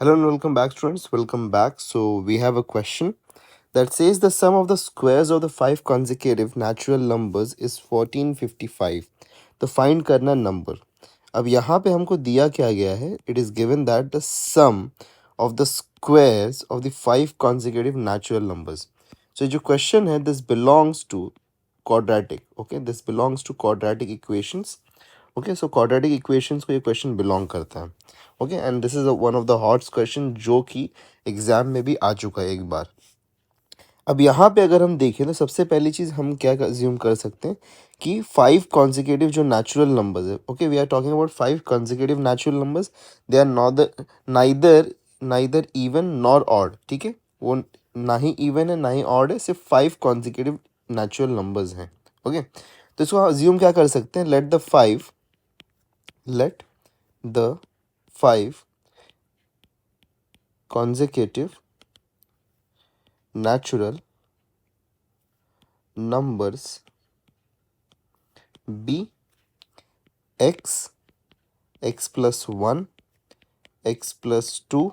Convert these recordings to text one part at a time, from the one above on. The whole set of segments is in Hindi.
Hello and welcome back, students. Welcome back. So, we have a question that says the sum of the squares of the five consecutive natural numbers is 1455. तो फाइंड करना नंबर. अब यहाँ पे हमको दिया क्या गया है? It is given that the sum of the squares of the five consecutive natural numbers. So जो question है, this belongs to quadratic. Okay, this belongs to quadratic equations. Okay so quadratic equations को ये क्वेश्चन बिलोंग करता है. Okay and this is one of the hots question जो कि एग्जाम में भी आ चुका है एक बार. अब यहाँ पे अगर हम देखें तो सबसे पहली चीज़ हम क्या अज्यूम कर सकते हैं कि फाइव कॉन्जिक्यूटिव जो नेचुरल नंबर्स है. Okay we are talking about five consecutive natural numbers. They are neither neither even nor odd. ठीक है, वो ना ही इवन है ना ही ऑड है, सिर्फ फाइव कॉन्जिक्यूटिव नेचुरल नंबर्स हैं. ओके तो इसको अज्यूम क्या कर सकते हैं? let the five consecutive natural numbers be x, x plus 1, x plus 2,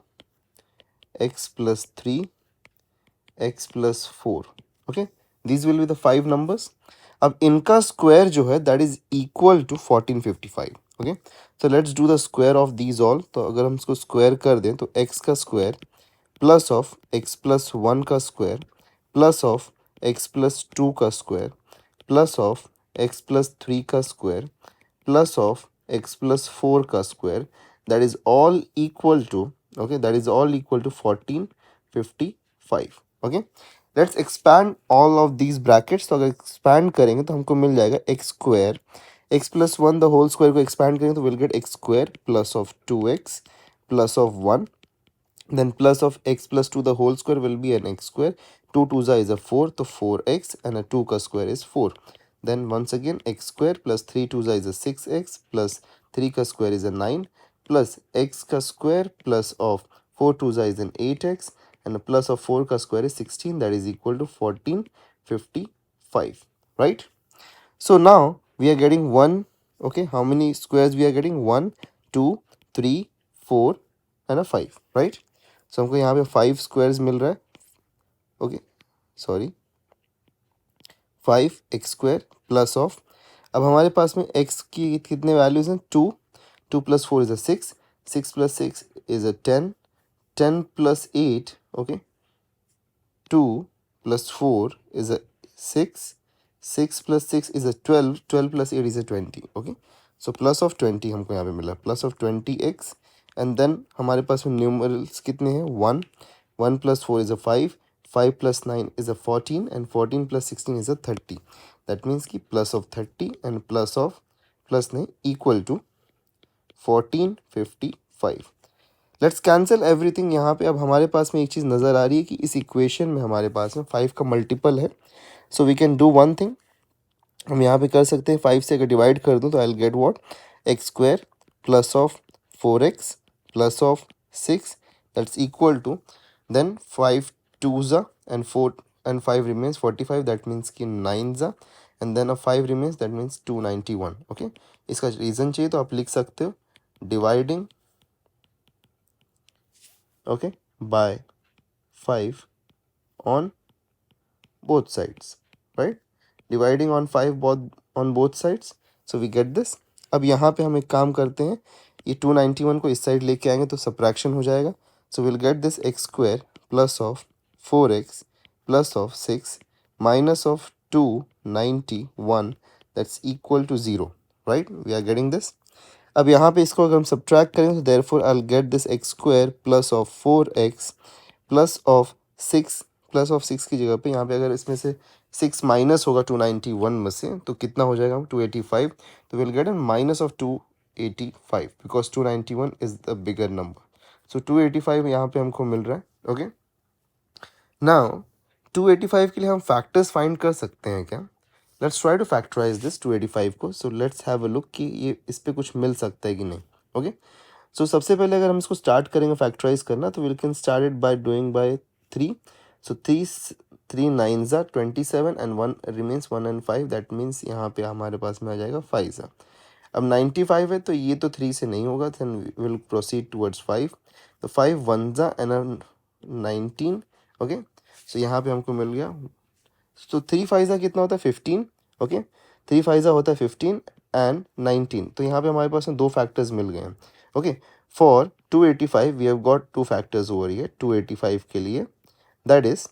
x plus 3, x plus 4. Okay, these will be the five numbers. अब इनका स्क्वायर जो है that is equal to 1455. Okay so let's do the square of these all. तो अगर हम इसको स्क्वायर कर दें तो x का square plus of X plus one का square plus of X plus two का square plus of X plus three का square plus of X plus four का square that is all equal to that is all equal to 1455. Okay let's expand all of these brackets. तो अगर एक्सपैंड करेंगे तो हमको मिल जाएगा X square X plus one the whole square को एक्सपैंड करेंगे तो will get X square plus of two X plus of one. Then plus of x plus 2 the whole square will be an x square. 2 2 is a 4, so 4x and a 2 ka square is 4. Then once again x square plus 3 2 is a 6x plus 3 ka square is a 9 plus x ka square plus of 4 2 is an 8x and a plus of 4 ka square is 16, that is equal to 1455. Right? So now we are getting 1. Okay, how many squares we are getting? 1 2 3 4 and a 5. Right? सो हमको यहाँ पे 5 स्क्वायर्स मिल रहा है. Okay sorry 5x² plus of, अब हमारे पास में x की कितने वैल्यूज हैं? 2 2 plus 4 is a 6, 6 plus 6 is a 10, 10 plus 8 okay 2 plus 4 is a 6, 6 plus 6 is a 12, 12 plus 8 is a 20. Okay so plus of 20 हमको यहाँ पे मिला, plus of 20x. And then हमारे पास में न्यूमरल्स कितने हैं? 1 1 plus 4 is a 5, 5 plus 9 is a 14 and 14 plus 16 is a 30. That means कि plus of 30 and plus of plus नहीं equal to 1455. Let's cancel everything. यहाँ पे अब हमारे पास में एक चीज़ नज़र आ रही है कि इस इक्वेशन में हमारे पास में 5 का मल्टीपल है. So we can do one thing. हम यहाँ पे कर सकते हैं 5 से अगर डिवाइड कर दूँ तो I will get what? X square plus of 4x plus of 6 that's equal to, then 5 2s and 4 and 5 remains 45, that means कि 9s and then a 5 remains, that means 291. okay इसका रीज़न चाहिए तो आप लिख सकते हो dividing okay by 5 on both sides. right, dividing on 5 both on both sides, so we get this. अब यहाँ पे हम एक काम करते हैं, ये 291 को इस साइड लेके आएंगे तो सब्ट्रैक्शन हो जाएगा. So will get this X square plus of 4x plus of 6 minus of 291 that's equal to 0. Right, we are getting this. अब यहाँ पे इसको अगर हम सब्ट्रैक्ट करें तो therefore I will get this X square plus of 4x plus of 6, plus of 6 की जगह पे यहाँ पे अगर इसमें से 6 माइनस होगा 291 में से तो कितना हो जाएगा? 285. तो will get an minus of 285 because 291 is the bigger number. So 285 यहाँ पे हमको मिल रहा है. ओके नाउ 285 के लिए हम फैक्टर्स फाइंड कर सकते हैं क्या? Let's try to factorise this 285 को. So let's have a look कि ये इस पे कुछ मिल सकता है कि नहीं. ओके सो सबसे पहले अगर हम इसको स्टार्ट करेंगे फैक्टराइज करना तो we can start it by doing by 3. सो 3 9s are 27 and 1 remains 1 and 5, that means यहाँ पे हमारे पास में आ जाएगा 5. अब 95 है तो ये तो 3 से नहीं होगा, then we will proceed towards 5. तो 5 1 and 19. ओके, सो यहाँ पे हमको मिल गया, तो 3 5 कितना होता है 15. ओके, 3 5 होता है 15 एंड 19. तो यहाँ पे हमारे पास दो फैक्टर्स मिल गए हैं. Okay, for 285 we have got two factors over here 285 के लिए. दैट इज,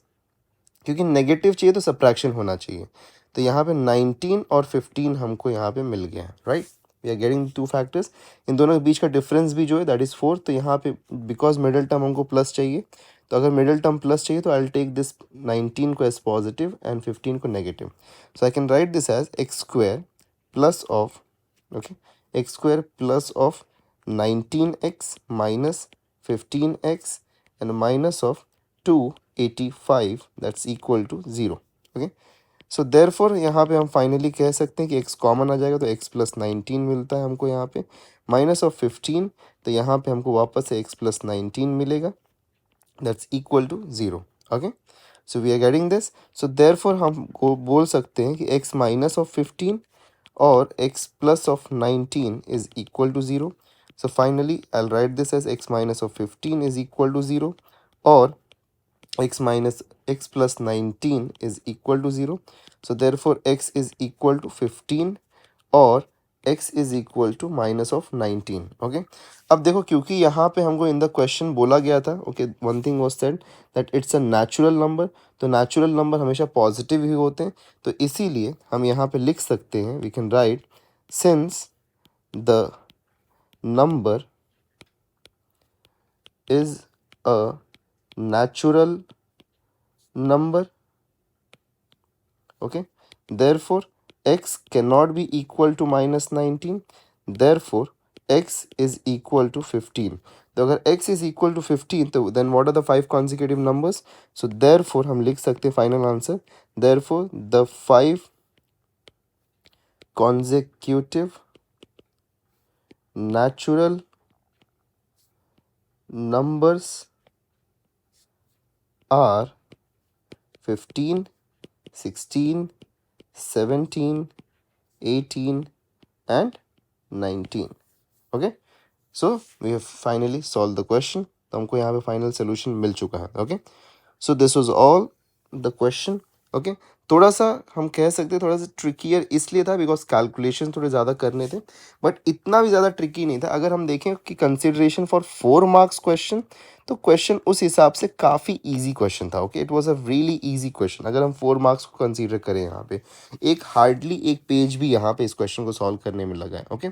क्योंकि नेगेटिव चाहिए तो सब्ट्रैक्शन होना चाहिए, तो यहाँ पे 19 और 15 हमको यहाँ पे मिल गया है. Right, we are getting two factors. इन दोनों के बीच का डिफरेंस भी जो है दैट इज़ 4. तो यहाँ पे बिकॉज मिडिल टर्म हमको प्लस चाहिए, तो अगर मिडिल टर्म प्लस चाहिए तो आई विल टेक दिस 19 को एज पॉजिटिव एंड 15 को negative. So I can write this as X square plus of, okay, X square plus of 19x minus 15x and minus of 285 that's equal to 0. Okay, so therefore यहाँ पे हम फाइनली कह सकते हैं कि x कॉमन आ जाएगा, तो x प्लस 19 मिलता है हमको यहाँ पे, माइनस ऑफ 15, तो यहाँ पे हमको वापस से x प्लस 19 मिलेगा, that's equal to 0. Okay, so we are getting this. So therefore हम को बोल सकते हैं कि x माइनस ऑफ 15 और x plus of 19 is equal to 0. So finally, I'll write this as x minus of 15 is equal to 0, or x plus 19 is equal to 0. So therefore, x is equal to 15 और x is equal to minus of 19. Okay, अब देखो क्योंकि यहाँ पे हमको इन द क्वेश्चन बोला गया था, okay, one thing was said that it's a natural number, तो नेचुरल नंबर हमेशा पॉजिटिव ही होते हैं, तो इसीलिए हम यहाँ पे लिख सकते हैं, we can write since the number is a natural number, okay, therefore x cannot be equal to minus 19, therefore x is equal to 15. तो अगर x is equal to 15, तो then what are the 5 consecutive numbers? So therefore हम लिख सकते हैं final answer, therefore the 5 consecutive natural numbers are 15, 16, 17, 18 and 19. Okay, so we have finally solved the question. तो हमको यहाँ पे फाइनल सोल्यूशन मिल चुका है. Okay, so this was all the question. Okay, थोड़ा सा हम कह सकते हैं थोड़ा सा ट्रिकियर इसलिए था बिकॉज कैलकुलेशन थोड़े ज़्यादा करने थे, बट इतना भी ज़्यादा ट्रिकी नहीं था. अगर हम देखें कि कंसिडरेशन फॉर 4 मार्क्स क्वेश्चन, तो क्वेश्चन उस हिसाब से काफ़ी इजी क्वेश्चन था. Okay, it was a really easy question. अगर हम 4 मार्क्स को कंसीडर करें, यहाँ पे एक हार्डली एक पेज भी यहाँ पे इस क्वेश्चन को सॉल्व करने में लगा है. Okay,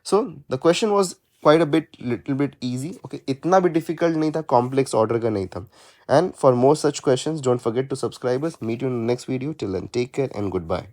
so the question was quite a bit little bit easy. Okay, इतना भी डिफिकल्ट नहीं था, कॉम्प्लेक्स ऑर्डर का नहीं था. And for more such questions, don't forget to subscribe us. Meet you in the next video. Till then, take care and goodbye.